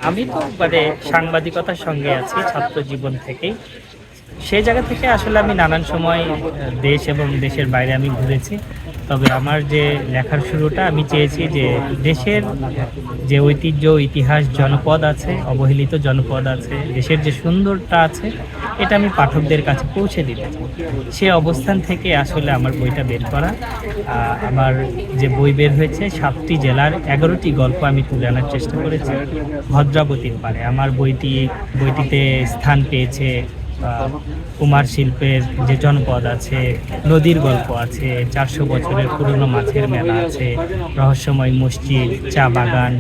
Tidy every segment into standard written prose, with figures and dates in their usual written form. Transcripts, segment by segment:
আমি তো সাংবাদিকতার সঙ্গে আছি ছাত্র জীবন থেকেই। সেই জায়গা থেকে আসলে আমি নানান সময় দেশ এবং দেশের বাইরে আমি ঘুরেছি। তবে আমার যে লেখার শুরুটা আমি চেয়েছি যে দেশের যে ঐতিহ্য, ইতিহাস, জনপদ আছে, অবহেলিত জনপদ আছে, দেশের যে সুন্দরটা আছে, এটা আমি পাঠকদের কাছে পৌঁছে দিতে চাই। সে অবস্থান থেকে আসলে আমার বইটা বের করা। আমার যে বই বের হয়েছে ৭টি জেলার ১১টি গল্প আমি তুলে আনার চেষ্টা করেছি ভদ্রাবতীর পাড়ে। আমার বইটিতে স্থান পেয়েছে কুমার শিল্পের যে জনপদ আছে, নদীর গল্প আছে, ৪০০ বছরের পুরনো মাছের মেলা আছে, রহস্যময় মসজিদ, চা বাগান,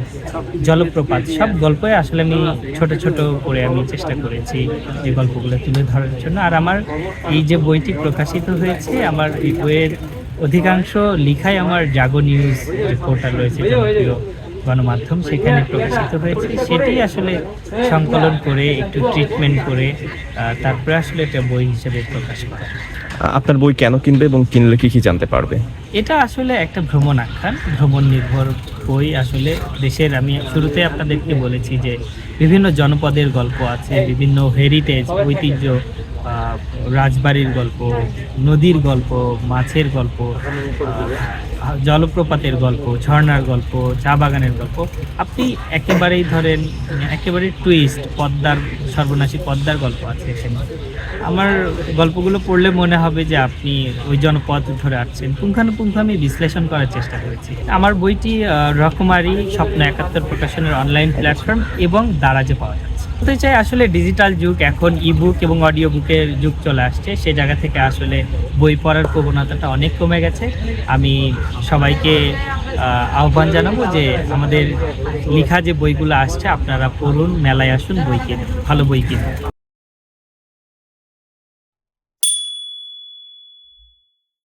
জলপ্রপাত, সব গল্পই আসলে আমি ছোট ছোট করে আমি চেষ্টা করেছি যে গল্পগুলো তুলে ধরার জন্য। আর আমার এই যে বইটি প্রকাশিত হয়েছে, আমার এই বইয়ের অধিকাংশ লিখাই আমার জাগো নিউজ যে পোর্টাল রয়েছে, জনপ্রিয় গণমাধ্যম, সেখানে প্রকাশিত হয়েছে। সেটি আসলে সংকলন করে একটু ট্রিটমেন্ট করে তারপরে আসলে এটা বই হিসেবে প্রকাশ করা। আপনার বই কেন কিনবে এবং কিনলে কি কি জানতে পারবে? এটা আসলে একটা ভ্রমণ আখ্যান, ভ্রমণ নির্ভর বই। আসলে দেশের, আমি শুরুতে আপনাদেরকে বলেছি যে বিভিন্ন জনপদের গল্প আছে, বিভিন্ন হেরিটেজ, ঐতিহ্য, রাজবাড়ির গল্প, নদীর গল্প, মাছের গল্প, জলপ্রপাতের গল্প, ঝর্ণার গল্প, চা বাগানের গল্প। আপনি একেবারেই ধরেন একেবারে টুইস্ট, সর্বনাশী পদ্মার গল্প আছে এখানে। আমার গল্পগুলো পড়লে মনে হবে যে আপনি ওই জনপদ ধরে আসছেন। পুঙ্খানুপুঙ্খ আমি বিশ্লেষণ করার চেষ্টা করেছি। আমার বইটি রকমারি স্বপ্ন ৭১ প্রকাশনের অনলাইন প্ল্যাটফর্ম এবং দারাজে পাওয়া যাচ্ছে। বলতে চাই আসলে ডিজিটাল যুগ, এখন ইবুক এবং অডিও বুকের যুগ চলে আসছে। সে জায়গা থেকে আসলে বই পড়ার প্রবণতাটা অনেক কমে গেছে। আমি সবাইকে আহ্বান জানাবো যে আমাদের লেখা যে বইগুলো আসছে আপনারা পড়ুন, মেলায় আসুন, বই কিনুন, ভালো বই কিনুন।